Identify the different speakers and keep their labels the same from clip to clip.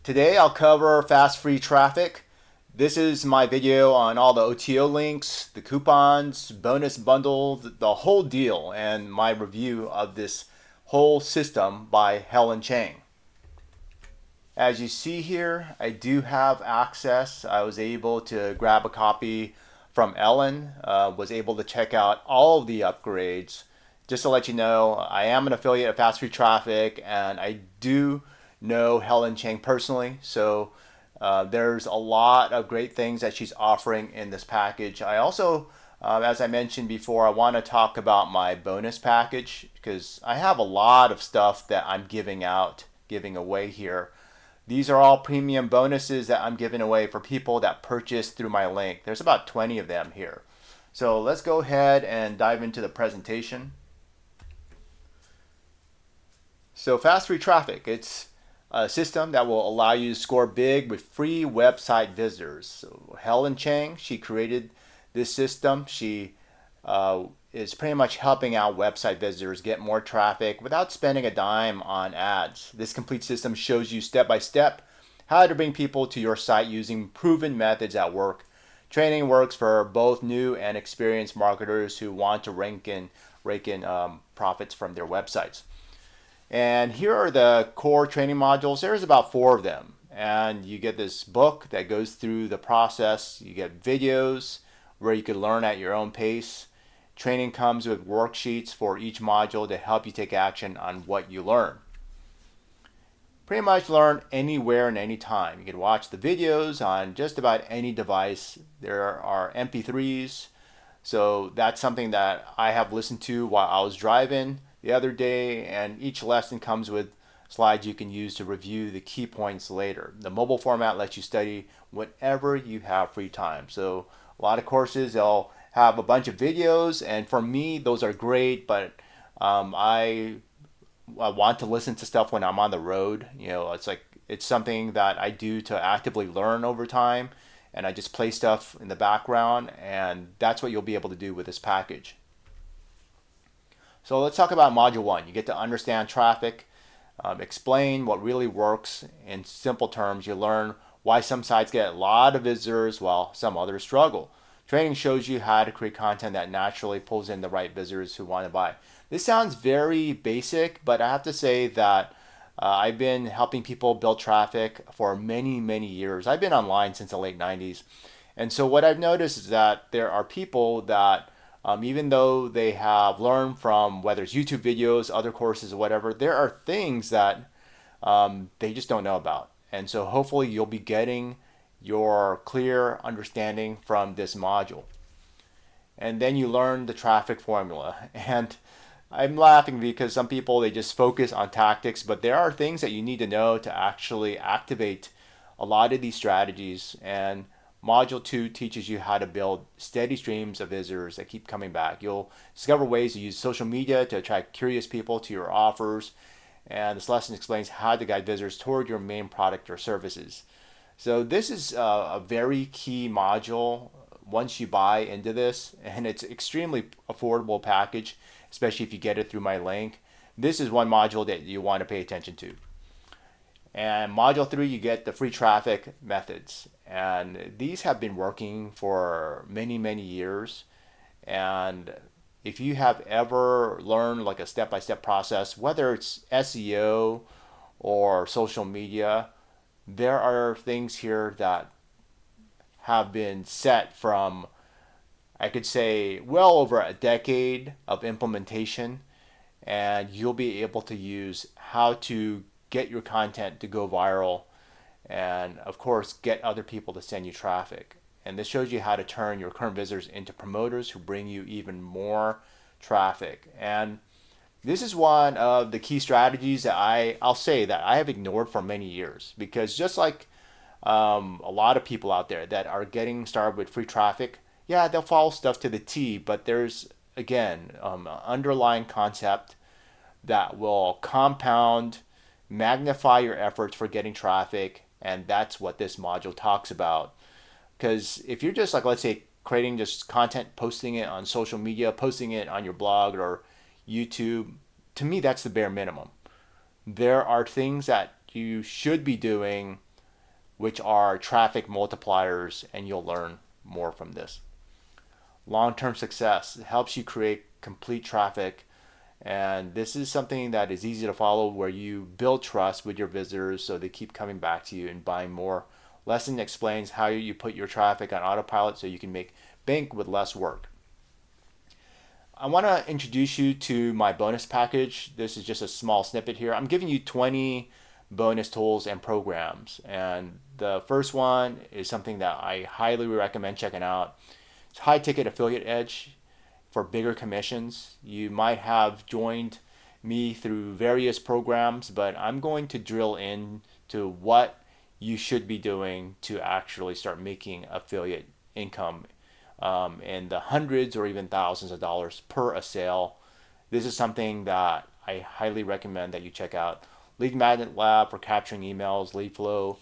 Speaker 1: Today I'll cover fast free traffic. This is my video on all the OTO links, the coupons, bonus bundle, the whole deal, and my review of this whole system by Helen Chang. As you see here, I do have access. I was able to grab a copy from Ellen, was able to check out all of the upgrades. Just to let you know, I am an affiliate of Fast Free Traffic, and I do know Helen Chang personally, so there's a lot of great things that she's offering in this package. I also, as I mentioned before, I want to talk about my bonus package because I have a lot of stuff that I'm giving away here. These are all premium bonuses that I'm giving away for people that purchase through my link. There's about 20 of them here. So let's go ahead and dive into the presentation. So Fast Free Traffic, it's a system that will allow you to score big with free website visitors. So Helen Chang, she created this system. She is pretty much helping out website visitors get more traffic without spending a dime on ads. This complete system shows you step by step how to bring people to your site using proven methods at work. Training works for both new and experienced marketers who want to rake in profits from their websites. And here are the core training modules. There's about 4 of them. And you get this book that goes through the process. You get videos where you can learn at your own pace. Training comes with worksheets for each module to help you take action on what you learn. Pretty much learn anywhere and anytime. You can watch the videos on just about any device. There are MP3s, so that's something that I have listened to while I was driving the other day, and each lesson comes with slides you can use to review the key points later. The mobile format lets you study whenever you have free time. So a lot of courses, they'll have a bunch of videos, and for me those are great, but I want to listen to stuff when I'm on the road. It's something that I do to actively learn over time, and I just play stuff in the background, and that's what you'll be able to do with this package. So let's talk about module 1. You get to understand traffic, explain what really works in simple terms. You learn why some sites get a lot of visitors while some others struggle. Training shows you how to create content that naturally pulls in the right visitors who want to buy. This sounds very basic, but I have to say that I've been helping people build traffic for many, many years. I've been online since the late 90s. And so what I've noticed is that there are people that even though they have learned from whether it's YouTube videos, other courses, or whatever, there are things that they just don't know about. And so hopefully you'll be getting your clear understanding from this module. And then you learn the traffic formula. And I'm laughing because some people, they just focus on tactics, but there are things that you need to know to actually activate a lot of these strategies. And Module 2 teaches you how to build steady streams of visitors that keep coming back. You'll discover ways to use social media to attract curious people to your offers. And this lesson explains how to guide visitors toward your main product or services. So this is a very key module once you buy into this, and it's extremely affordable package, especially if you get it through my link. This is one module that you want to pay attention to. And module 3, you get the free traffic methods. And these have been working for many, many years. And if you have ever learned like a step-by-step process, whether it's SEO or social media, there are things here that have been set from, I could say, well over a decade of implementation, and you'll be able to use how to get your content to go viral and, of course, get other people to send you traffic. And this shows you how to turn your current visitors into promoters who bring you even more traffic. And this is one of the key strategies that I'll say that I have ignored for many years, because just like a lot of people out there that are getting started with free traffic, yeah, they'll follow stuff to the T, but there's, again, an underlying concept that will compound, magnify your efforts for getting traffic, and that's what this module talks about. Because if you're just like, let's say, creating just content, posting it on social media, posting it on your blog or YouTube, to me that's the bare minimum. There are things that you should be doing which are traffic multipliers, and you'll learn more from this. Long-term success, it helps you create complete traffic, and this is something that is easy to follow, where you build trust with your visitors so they keep coming back to you and buying more. Lesson explains how you put your traffic on autopilot so you can make bank with less work. I want to introduce you to my bonus package. This is just a small snippet here. I'm giving you 20 bonus tools and programs, and the first one is something that I highly recommend checking out. It's High Ticket Affiliate Edge for bigger commissions. You might have joined me through various programs, but I'm going to drill into what you should be doing to actually start making affiliate income in the hundreds or even thousands of dollars per a sale. This is something that I highly recommend that you check out. Lead Magnet Lab for capturing emails, lead flow.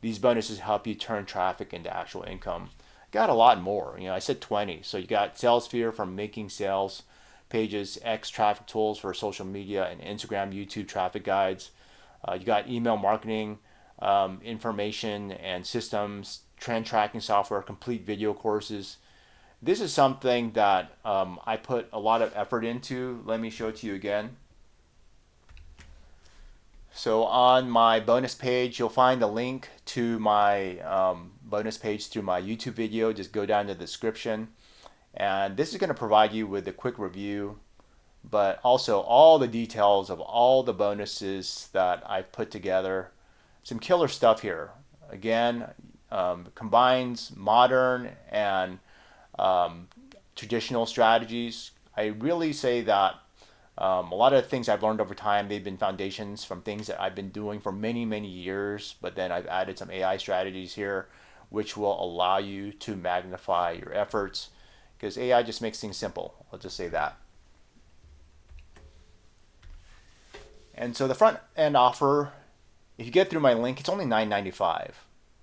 Speaker 1: These bonuses help you turn traffic into actual income. Got a lot more. I said 20. So you got SalesSphere for making sales pages, X traffic tools for social media and Instagram, YouTube traffic guides. You got email marketing information and systems, trend tracking software, complete video courses. This is something that I put a lot of effort into. Let me show it to you again. So on my bonus page, you'll find a link to my bonus page through my YouTube video. Just go down to the description. And this is going to provide you with a quick review, but also all the details of all the bonuses that I've put together. Some killer stuff here. Again, combines modern and traditional strategies. I really say that a lot of the things I've learned over time, they've been foundations from things that I've been doing for many, many years, but then I've added some AI strategies here, which will allow you to magnify your efforts, because AI just makes things simple. I'll just say that. And so the front end offer, if you get through my link, it's only $9.95.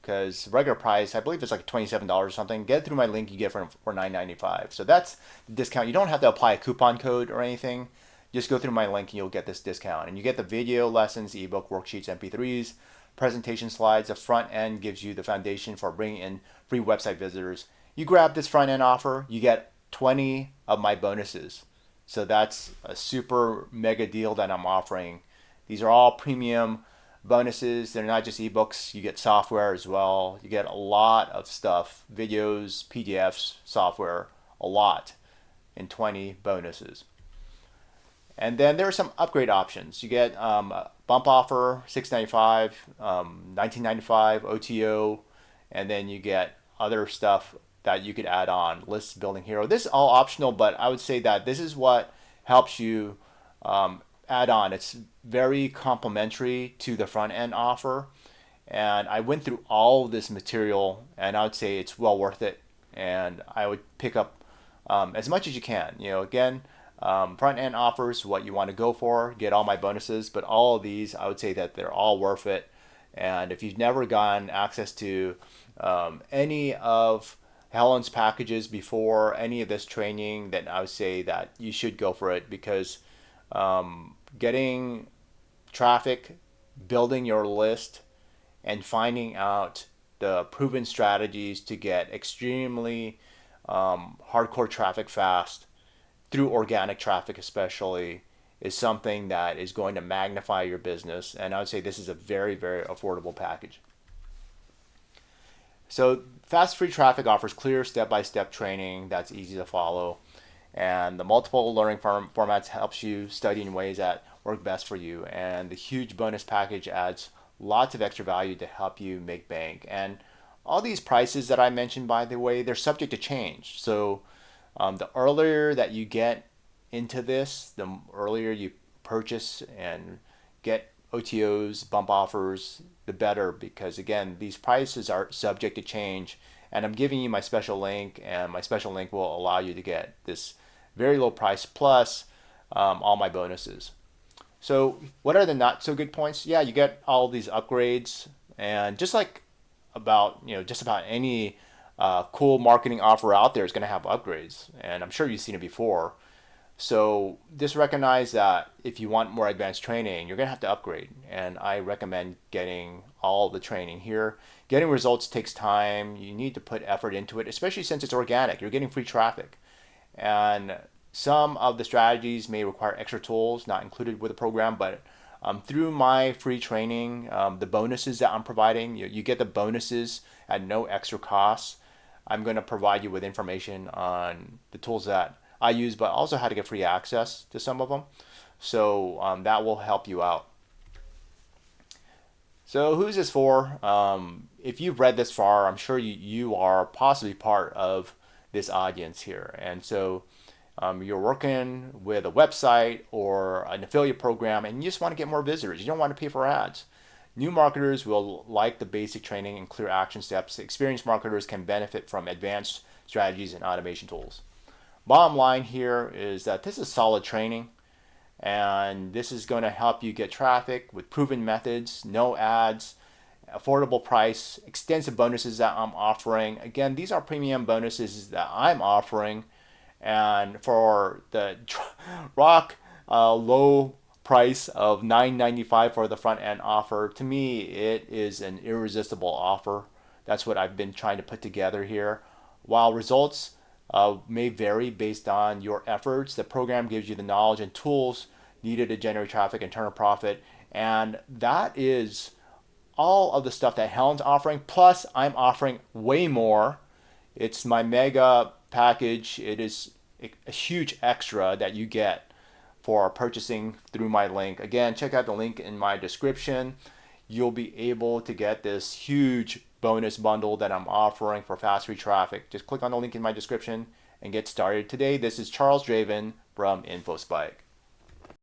Speaker 1: Because regular price, I believe it's like $27 or something. Get through my link, you get it for $9.95. So that's the discount. You don't have to apply a coupon code or anything. Just go through my link and you'll get this discount. And you get the video lessons, ebook, worksheets, MP3s, presentation slides. The front end gives you the foundation for bringing in free website visitors. You grab this front end offer, you get 20 of my bonuses. So that's a super mega deal that I'm offering. These are all premium bonuses. They're not just ebooks. You get software as well. You get a lot of stuff, videos, PDFs, software, a lot in 20 bonuses. And then there are some upgrade options. You get a bump offer, $6.95, $19.95, OTO, and then you get other stuff that you could add on, list building hero. This is all optional, but I would say that this is what helps you add on. It's very complementary to the front end offer, and I went through all of this material, and I would say it's well worth it, and I would pick up as much as you can. Again, front end offers what you want to go for, get all my bonuses, but all of these, I would say that they're all worth it. And if you've never gotten access to any of Helen's packages before, any of this training, then I would say that you should go for it, because getting traffic, building your list, and finding out the proven strategies to get extremely hardcore traffic fast through organic traffic especially is something that is going to magnify your business. And I would say this is a very, very affordable package. So Fast Free Traffic offers clear step-by-step training that's easy to follow. And the multiple learning formats helps you study in ways that work best for you. And the huge bonus package adds lots of extra value to help you make bank. And all these prices that I mentioned, by the way, they're subject to change. So the earlier that you get into this, the earlier you purchase and get OTOs, bump offers, the better, because again, these prices are subject to change. And I'm giving you my special link, and my special link will allow you to get this very low price plus all my bonuses. So what are the not so good points? Yeah, you get all these upgrades, and just like just about any cool marketing offer out there is going to have upgrades, and I'm sure you've seen it before. So just recognize that if you want more advanced training, you're going to have to upgrade, and I recommend getting all the training here. Getting results takes time. You need to put effort into it, especially since it's organic. You're getting free traffic. And some of the strategies may require extra tools not included with the program, but through my free training, the bonuses that I'm providing, you get the bonuses at no extra cost. I'm going to provide you with information on the tools that I use, but also how to get free access to some of them. So that will help you out. So who's this for? If you've read this far, I'm sure you are possibly part of this audience here. And so you're working with a website or an affiliate program and you just want to get more visitors. You don't want to pay for ads. New marketers will like the basic training and clear action steps. Experienced marketers can benefit from advanced strategies and automation tools. Bottom line here is that this is solid training. And this is going to help you get traffic with proven methods, no ads, affordable price, extensive bonuses that I'm offering. Again, these are premium bonuses that I'm offering. And for the rock low price of $9.95 for the front end offer, to me, it is an irresistible offer. That's what I've been trying to put together here. While results may vary based on your efforts, the program gives you the knowledge and tools needed to generate traffic and turn a profit. And that is all of the stuff that Helen's offering. Plus, I'm offering way more. It's my mega package. It is a huge extra that you get for purchasing through my link. Again, check out the link in my description. You'll be able to get this huge bonus bundle that I'm offering for fast free traffic. Just click on the link in my description and get started today. This is Charles Draven from InfoSpike.